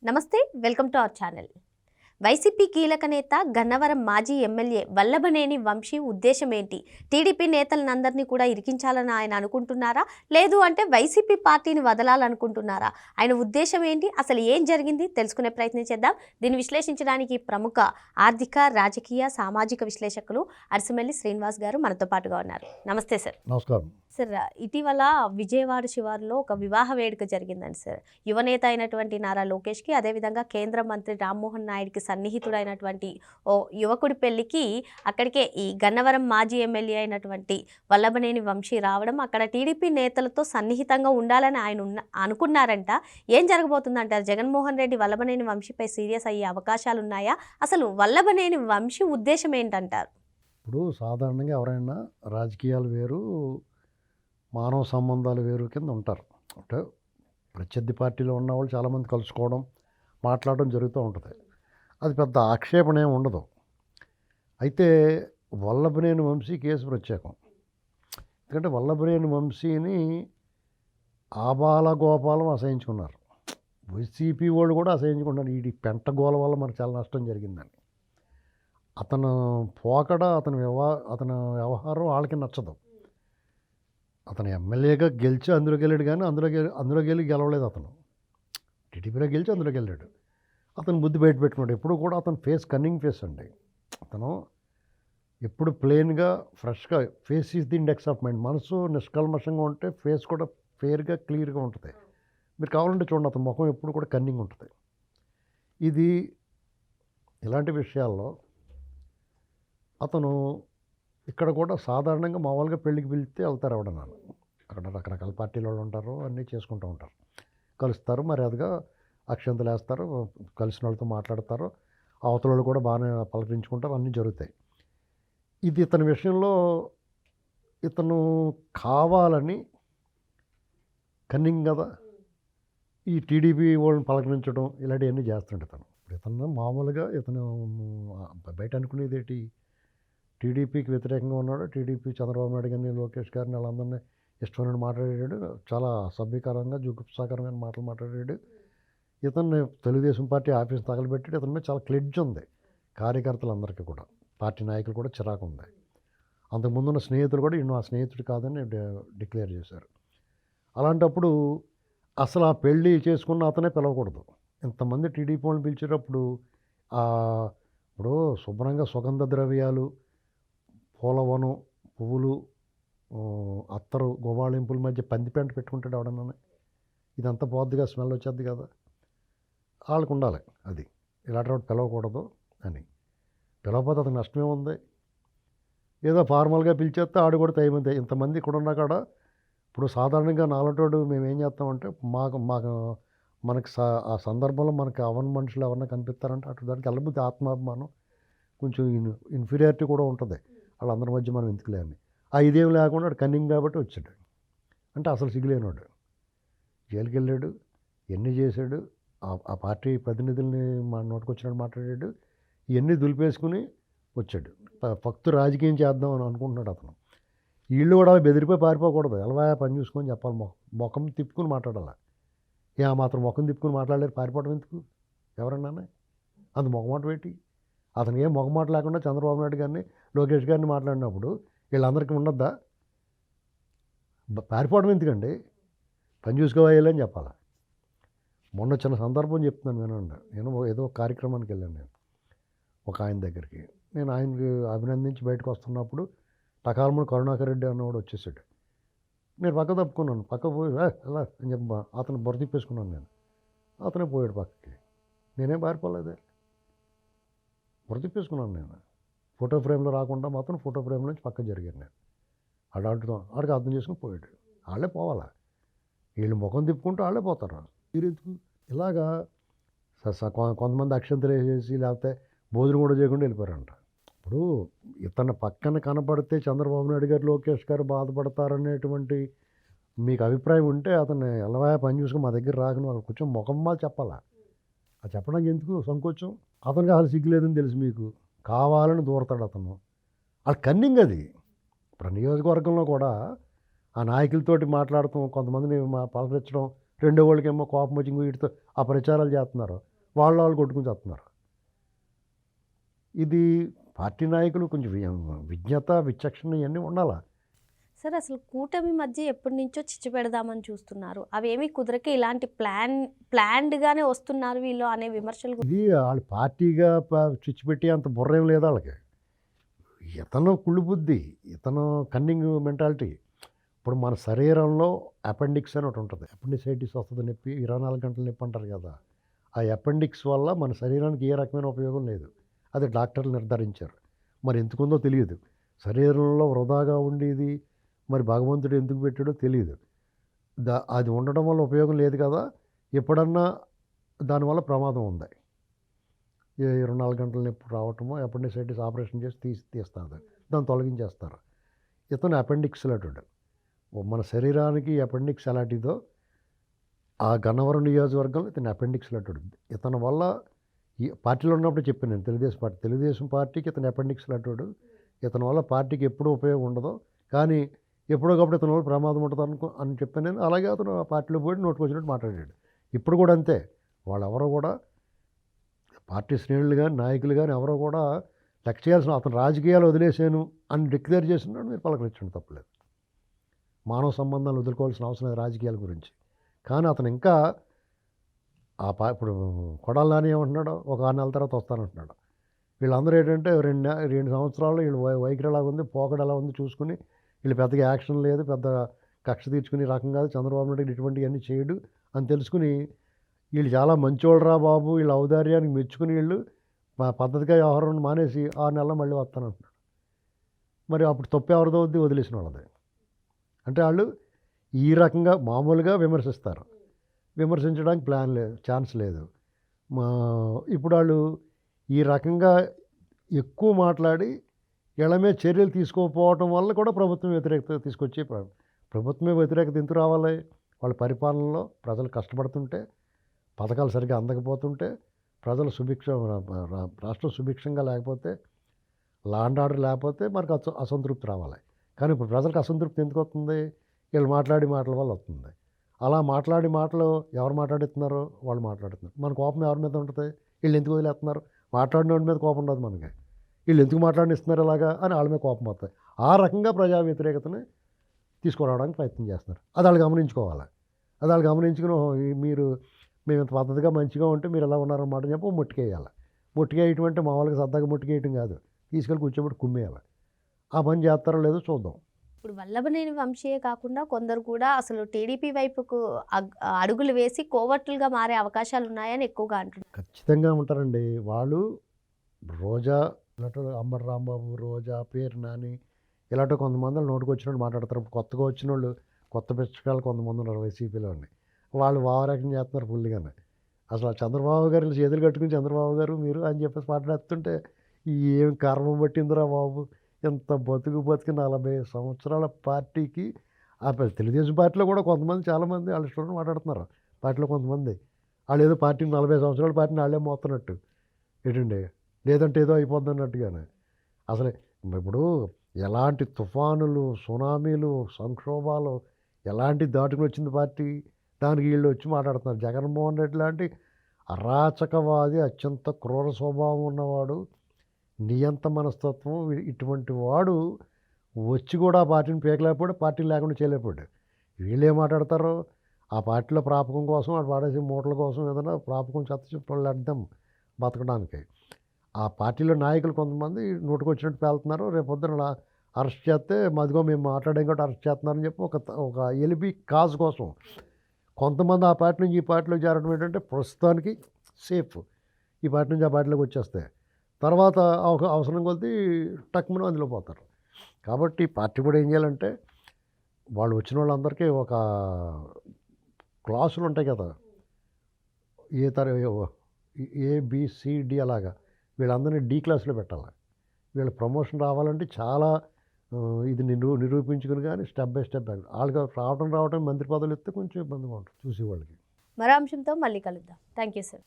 నమస్తే, welcome to our channel. YCP కీలక నేత గన్నవరం మాజీ ఎమ్మెల్యే వల్లభనేని వంశీ ఉద్దేశం ఏంటి? టీడీపీ నేతలందరినీ కూడా ఇరికించాలని ఆయన అనుకుంటున్నారా? లేదు అంటే వైసీపీ పార్టీని వదలాలనుకుంటున్నారా? ఆయన ఉద్దేశం ఏంటి? అసలు ఏం జరిగింది? తెలుసుకునే ప్రయత్నం చేద్దాం. దీన్ని విశ్లేషించడానికి ప్రముఖ ఆర్థిక, రాజకీయ, సామాజిక విశ్లేషకులు అరిసిమెల్లి శ్రీనివాస్ గారు మనతో పాటుగా ఉన్నారు. నమస్తే సార్. నమస్కారం సార్, ఇటీవల విజయవాడ శివారులో ఒక వివాహ వేడుక జరిగిందండి సార్. యువనేత అయినటువంటి నారా లోకేష్కి, అదేవిధంగా కేంద్ర మంత్రి రామ్మోహన్ నాయుడికి సన్నిహితుడైనటువంటి ఓ యువకుడి పెళ్లికి అక్కడికే ఈ గన్నవరం మాజీ ఎమ్మెల్యే అయినటువంటి వల్లభనేని వంశీ రావడం, అక్కడ టీడీపీ నేతలతో సన్నిహితంగా ఉండాలని ఆయన అనుకున్నారంట. ఏం జరగబోతుందంటారు? జగన్మోహన్ రెడ్డి వల్లభనేని వంశీపై సీరియస్ అయ్యే అవకాశాలు ఉన్నాయా? అసలు వల్లభనేని వంశీ ఉద్దేశం ఏంటంటారు? ఇప్పుడు సాధారణంగా ఎవరైనా రాజకీయాలు వేరు, మానవ సంబంధాలు వేరు కింద ఉంటారు. అంటే ప్రత్యర్థి పార్టీలో ఉన్నవాళ్ళు చాలామంది కలుసుకోవడం, మాట్లాడడం జరుగుతూ ఉంటుంది. అది పెద్ద ఆక్షేపణ ఏమి ఉండదు. అయితే వల్లభనేని వంశీ కేసు ప్రత్యేకం. ఎందుకంటే వల్లభనేని వంశీని ఆబాల గోపాలం అసహించుకున్నారు. వైసీపీ వాళ్ళు కూడా అసహించుకున్నారు. ఈ పెంట గోల వల్ల మనకు చాలా నష్టం జరిగిందని. అతను పోకడ, అతని వ్యవహారం వాళ్ళకి నచ్చదు. అతను ఎమ్మెల్యేగా గెలిచి అందులోకి వెళ్ళాడు, కానీ అందులో గెలవలేదు. అతను టీడీపీలో గెలిచి అందులోకి వెళ్ళాడు. అతను బుద్ధి బయట పెట్టుకున్నాడు. ఎప్పుడు కూడా అతను ఫేస్ కన్నింగ్ ఫేస్ అండి. అతను ఎప్పుడు ప్లెయిన్గా, ఫ్రెష్గా, face is the index of mind. మనసు నిష్కల్మషంగా ఉంటే ఫేస్ కూడా ఫేర్గా, క్లియర్గా ఉంటుంది. మీరు కావాలంటే చూడండి, అతని ముఖం ఎప్పుడు కూడా కన్నింగ్ ఉంటుంది. ఇది ఇలాంటి విషయాల్లో అతను ఇక్కడ కూడా సాధారణంగా మామూలుగా పెళ్ళికి పిలిస్తే వెళ్తారు. ఎవడన్నా అక్కడ రకరకాల పార్టీల వాళ్ళు ఉంటారు, అన్నీ చేసుకుంటూ ఉంటారు, కలుస్తారు, మర్యాదగా అక్షంతలు వేస్తారు, కలిసిన వాళ్ళతో మాట్లాడతారు, అవతల వాళ్ళు కూడా బాగానే పలకరించుకుంటారు, అన్నీ జరుగుతాయి. ఇది ఇతని విషయంలో ఇతను కావాలని కన్నింగ్ కదా, ఈ టీడీపీ వాళ్ళని పలకరించడం ఇలాంటివన్నీ చేస్తుంటే ఇతను మామూలుగా ఇతను బయట అనుకునేది ఏంటి, టీడీపీకి వ్యతిరేకంగా ఉన్నాడు. టీడీపీ చంద్రబాబు నాయుడు గారిని, లోకేష్ గారిని, వాళ్ళందరినీ ఇష్టమైనట్టు మాట్లాడాడు. చాలా అసభ్యకరంగా, జుగుప్సాకరమైన మాటలు మాట్లాడాడు. ఇతన్ని తెలుగుదేశం పార్టీ ఆఫీస్ తగలబెట్టాడు. ఇతని మీద చాలా క్లెడ్జ్ ఉంది. కార్యకర్తలందరికీ కూడా, పార్టీ నాయకులు కూడా చిరాకు ఉంది. అంతకుముందున్న స్నేహితులు కూడా ఇನ್ನು ఆ స్నేహితుడు కాదని డిక్లేర్ చేశారు. అలాంటప్పుడు అసలు ఆ పెళ్ళి చేసుకున్న అతనే పిలవకూడదు. ఇంతమంది టీడీపీ వాళ్ళని పిలిచేటప్పుడు ఇప్పుడు శుభ్రంగా సుగంధ ద్రవ్యాలు, పూలవనం, పువ్వులు, అత్తరు, గుబాళింపుల మధ్య పందిపెంట పెట్టుకుంటాడు ఎవడన్నా. ఇదంతా పోద్దిగా, స్మెల్ వచ్చేది కదా. వాళ్ళకు ఉండాలి అది, ఇలాంటి వాడు పిలవకూడదు అని. పిలవకపోతే అతను నష్టమే ఉంది. ఏదో ఫార్మల్గా పిలిచేస్తే ఆడు కూడా తయమంతే. ఇంతమంది ఇక్కడ ఉన్నా కాడ ఇప్పుడు సాధారణంగా నాలుగోడు మేము ఏం చేస్తామంటే, మనకి ఆ సందర్భంలో మనకి అవన్న మనుషులు ఎవరన్నా కనిపిస్తారంటే అటు దానికి వెళ్ళబుద్ధి, ఆత్మాభిమానం, కొంచెం ఇన్ఫీరియారిటీ కూడా ఉంటుంది. వాళ్ళందరి మధ్య మనం ఎందుకులే అని. ఇదేం లేకుండా వాడు కన్నింగ్ కాబట్టి వచ్చాడు. అంటే అసలు సిగ్గులేనివాడు. జైలుకి వెళ్ళాడు, ఎన్ని చేశాడు, ఆ పార్టీ ప్రతినిధుల్ని మా నోటుకొచ్చినట్టు మాట్లాడాడు, ఇవన్నీ దులిపేసుకుని వచ్చాడు. భక్తు రాజకీయం చేద్దాం అని అనుకుంటున్నాడు అతను. వీళ్ళు కూడా బెదిరిపోయి పారిపోకూడదు. ఎలా పని చూసుకొని చెప్పాలి, ముఖం తిప్పుకుని మాట్లాడాలి. ఆ మాత్రం ముఖం తిప్పుకుని మాట్లాడలేరు, పారిపోవడం ఎందుకు ఎవరన్నా? అంత మొగమాట పెట్టి అతనికి ఏం మొగమాట లేకుండా చంద్రబాబు నాయుడు గారిని, లోకేష్ గారిని మాట్లాడినప్పుడు వీళ్ళందరికీ ఉండద్దా? పారిపోవడం ఎందుకండి? పని చూసుకోవాలి అని చెప్పాలి. మొన్న చిన్న సందర్భం చెప్తున్నాను వినండి. నేను ఏదో ఒక కార్యక్రమానికి వెళ్ళాను. నేను ఒక ఆయన దగ్గరికి, నేను ఆయనకి అభినందించి బయటకు వస్తున్నప్పుడు టకాలమూడి కరుణాకర్ రెడ్డి అన్నవాడు వచ్చేసాడు. నేను పక్క తప్పుకున్నాను. పక్క పోయి ఎలా అని చెప్పి అతను బొర తిప్పేసుకున్నాను. నేను అతనే పోయాడు పక్కకి. నేనేం పారిపోలేదే, బొర తిప్పేసుకున్నాను. నేను ఫోటో ఫ్రేమ్లో రాకుండా మాత్రం ఫోటో ఫ్రేమ్ నుంచి పక్క జరిగాను. నేను ఆడికి అర్థం చేసుకుని పోయాడు. వాళ్ళే పోవాలా, వీళ్ళు ముఖం తిప్పుకుంటూ వాళ్ళే పోతారు. ఎందుకు ఇలాగా కొంతమంది అక్షంతలు వేసేసి లేకపోతే భోజనం కూడా చేయకుండా వెళ్ళిపోయారంట. ఇప్పుడు ఇతను పక్కన కనపడితే చంద్రబాబు నాయుడు గారు, లోకేష్ గారు బాధపడతారనేటువంటి మీకు అభిప్రాయం ఉంటే అతన్ని ఎలవా పని చూసుకుని మా దగ్గర రాకను అక్కడ కొంచెం ముఖం మాలు చెప్పాలా. అది చెప్పడానికి ఎందుకు సంకోచం? అతనికి అసలు సిగ్గులేదని తెలుసు మీకు, కావాలని దూరతాడు అతను. అది కన్నింగ్. అది ఇప్పుడు నియోజకవర్గంలో కూడా ఆ నాయకులతోటి మాట్లాడటం, కొంతమందిని పలకరించడం, రెండో వాళ్ళకేమో కోపం వచ్చి వీటితో ఆ ప్రచారాలు చేస్తున్నారు. వాళ్ళు కొట్టుకుని చేస్తున్నారు. ఇది పార్టీ నాయకులు కొంచెం విజ్ఞత విచక్షణ ఇవన్నీ ఉండాలా. సార్ అసలు కూటమి మధ్య ఎప్పటి నుంచో చిచ్చు పెడదామని చూస్తున్నారు. అవేమీ కుదరక ఇలాంటి ప్లాన్డ్‌గానే వస్తున్నారు వీళ్ళు అనే విమర్శలు ఇది వాళ్ళు పార్టీగా చిచ్చు పెట్టి అంత బుర్ర ఏం లేదు వాళ్ళకి. ఇతను కుళ్ళు బుద్ధి, ఇతను కన్నింగ్ మెంటాలిటీ. ఇప్పుడు మన శరీరంలో అపెండిక్స్ అని ఒకటి ఉంటుంది. అపెండిసైటిస్ వస్తుంది, నొప్పి 24 గంటల నొప్పి అంటారు కదా. ఆ అపెండిక్స్ వల్ల మన శరీరానికి ఏ రకమైన ఉపయోగం లేదు. అది డాక్టర్లు నిర్ధారించారు. మరి ఎందుకుందో తెలియదు. శరీరంలో వృధాగా ఉండేది మరి భగవంతుడు ఎందుకు పెట్టాడో తెలియదు. అది ఉండడం వల్ల ఉపయోగం లేదు కదా. ఎప్పుడన్నా దానివల్ల ప్రమాదం ఉంది. 24 గంటల నొప్పి రావటము, అపెండిసైటిస్ ఆపరేషన్ చేసి తీస్తారు, దాన్ని తొలగించేస్తారు. ఇతను అపెండిక్స్ లాంటి మన శరీరానికి అపెండిక్స్ ఎలాంటిదో ఆ గన్నవరం నియోజకవర్గంలో ఇతను అపెండిక్స్ లాంటి. ఇతని వల్ల ఈ పార్టీలో ఉన్నప్పుడు చెప్పాను నేను, తెలుగుదేశం పార్టీకి ఇతను అపెండిక్స్ లాంటి. ఇతని వల్ల పార్టీకి ఎప్పుడూ ఉపయోగం ఉండదు, కానీ ఎప్పుడోకప్పుడు ఇతని వల్ల ప్రమాదం ఉంటుంది అని చెప్పాను నేను. అలాగే అతను ఆ పార్టీలో పోయి నోటుకొచ్చినట్టు మాట్లాడాడు. ఇప్పుడు కూడా అంతే. వాళ్ళెవరో కూడా పార్టీ శ్రేణులు కానీ నాయకులు కానీ ఎవరో కూడా లెక్క చేయాల్సిన, అతను రాజకీయాలు వదిలేసాను అని డిక్లేర్ చేసినాడు, మీరు పలకరించండి, తప్పలేదు. మానవ సంబంధాలు వదులుకోవాల్సిన అవసరం లేదు రాజకీయాల గురించి. కానీ అతను ఇంకా ఇప్పుడు కొడాలి నాని ఏమంటున్నాడు, ఒక 6 నెలల తర్వాత వస్తానంటున్నాడు. వీళ్ళందరూ ఏంటంటే 2 సంవత్సరాలు వీళ్ళు వైఖరి ఎలా ఉంది, పోకడ ఎలా ఉంది చూసుకుని, వీళ్ళు పెద్దగా యాక్షన్ లేదు, పెద్ద కక్ష తీర్చుకుని రకం కాదు, చంద్రబాబు నాయుడు ఇటువంటివన్నీ చేయడు అని తెలుసుకుని, వీళ్ళు చాలా మంచోళ్ళరా బాబు, వీళ్ళ ఔదార్యానికి మెచ్చుకుని వీళ్ళు పద్ధతిగా వ్యవహారం మానేసి 6 నెలలు మళ్ళీ వస్తానంటున్నాడు. మరి అప్పుడు తప్పు ఎవరిదో వదిలేసిన వాళ్ళది. అంటే వాళ్ళు ఈ రకంగా మామూలుగా విమర్శిస్తారు, విమర్శించడానికి ఛాన్స్ లేదు. ఇప్పుడు వాళ్ళు ఈ రకంగా ఎక్కువ మాట్లాడి వీళ్ళ చర్యలు తీసుకోకపోవటం వల్ల కూడా ప్రభుత్వం వ్యతిరేకత తీసుకొచ్చి, ప్రభుత్వమే వ్యతిరేకత ఎందుకు రావాలి? వాళ్ళ పరిపాలనలో ప్రజలు కష్టపడుతుంటే, పథకాలు సరిగ్గా అందకపోతుంటే, ప్రజలు రాష్ట్రం సుభిక్షంగా లేకపోతే, లా అండ్ ఆర్డర్ లేకపోతే మనకు అసంతృప్తి రావాలి. కానీ ఇప్పుడు ప్రజలకు అసంతృప్తి ఎందుకు వస్తుంది? వీళ్ళు మాటల వల్ల వస్తుంది. అలా మాటలు ఎవరు మాట్లాడుతున్నారో వాళ్ళు మాట్లాడుతున్నారు. మన కోపం ఎవరి మీద ఉంటుంది? వీళ్ళు ఎందుకు వదిలేస్తున్నారు? మాట్లాడిన వాడి మీద కోపం ఉండదు మనకి. వీళ్ళు ఎందుకు మాట్లాడిస్తున్నారు ఇలాగా అని వాళ్ళ మీద కోపం వస్తాయి. ఆ రకంగా ప్రజా వ్యతిరేకతని తీసుకురావడానికి ప్రయత్నం చేస్తున్నారు. అది వాళ్ళు గమనించుకోవాలి. అది వాళ్ళు గమనించుకుని మేము ఇంత పద్ధతిగా మంచిగా ఉంటే మీరు ఎలా ఉన్నారన్నమాట చెప్పి ముట్టుకేయాలి. ముట్టుకేయటం అంటే మామూలుగా సరదాగా ముట్టుకేయటం కాదు, తీసుకెళ్ళి కూర్చోబెట్టి కుమ్మేయాలి. ఆ పని చేస్తారో లేదో చూద్దాం. ఇప్పుడు వల్లభనేని వంశీయే కాకుండా కొందరు కూడా అసలు టీడీపీ వైపుకు అడుగులు వేసి కోవట్లుగా మారే అవకాశాలు ఉన్నాయని ఎక్కువగా అంటున్నారు. ఖచ్చితంగా ఉంటారండి వాళ్ళు. రోజా ఇలాంటి అంబటి రాంబాబు, రోజా, పేరు నాని ఇలాంటి కొంతమంది నోటికి వచ్చినట్టు మాట్లాడతారు. కొత్తగా వచ్చిన వాళ్ళు, కొత్త పుస్తకాలు కొంతమంది ఉన్నారు వైసీపీలోని, వాళ్ళు వావరేకం చేస్తున్నారు ఫుల్గానే. అసలు చంద్రబాబు గారు చేతులు కట్టుకుని చంద్రబాబు గారు మీరు అని చెప్పేసి మాట్లాడుతుంటే ఏం కర్మం పట్టిందిరా బాబు, ఎంత బతుకు 40 సంవత్సరాల పార్టీకి. ఆ తెలుగుదేశం పార్టీలో కూడా కొంతమంది చాలామంది వాళ్ళ ఇష్టం మాట్లాడుతున్నారు. పార్టీలో కొంతమంది వాళ్ళు ఏదో పార్టీని 40 సంవత్సరాల పార్టీని వాళ్ళే మోస్తున్నట్టు ఏంటండి, లేదంటే ఏదో అయిపోద్ది అన్నట్టుగానే. అసలు ఇప్పుడు ఎలాంటి తుఫానులు, సునామీలు, సంక్షోభాలు ఎలాంటి దాటుకుని వచ్చింది పార్టీ, దానికి వీళ్ళు వచ్చి మాట్లాడుతున్నారు. జగన్మోహన్ రెడ్డి లాంటి అరాచకవాది, అత్యంత క్రూర స్వభావం ఉన్నవాడు, నియంత మనస్తత్వం, ఇటువంటి వాడు వచ్చి కూడా పార్టీని పీకలేకపోయాడు, పార్టీని లేకుండా చేయలేకపోయాడు. వీళ్ళు ఏం మాట్లాడతారు? ఆ పార్టీలో ప్రాపకం కోసం, అటు పాడేసి మూటల కోసం ఏదైనా ప్రాపకం చెత్త చెప్పాలి అర్థం బతకడానికి. ఆ పార్టీలో నాయకులు కొంతమంది నోటుకొచ్చినట్టు పేలుతున్నారు. రేపొద్దున అరెస్ట్ చేస్తే మదిగో మేము మాట్లాడాం కాబట్టి అరెస్ట్ చేస్తున్నారని చెప్పి ఒక ఎలిబి కాజ్ కోసం కొంతమంది ఆ పార్టీ నుంచి ఈ పార్టీలో చేరడం ఏంటంటే ప్రస్తుతానికి సేఫ్. ఈ పార్టీ నుంచి ఆ పార్టీలోకి వచ్చేస్తే తర్వాత అవసరం కొలిది టక్మని అందులో పోతారు. కాబట్టి పార్టీ కూడా ఏం చేయాలంటే వాళ్ళు వచ్చిన వాళ్ళందరికీ ఒక క్లాసులు ఉంటాయి కదా, ABCD అలాగా వీళ్ళందరినీ D క్లాస్లో పెట్టాలి. వీళ్ళ ప్రమోషన్ రావాలంటే చాలా ఇది నిరూపించుకుని కానీ స్టెప్ బై స్టెప్ వాళ్ళకి రావటం మంత్రి పదవులు ఇస్తే కొంచెం ఇబ్బందిగా ఉంటుంది చూసేవాళ్ళకి. మరో అంశంతో మళ్ళీ కలుద్దాం. Thank you sir.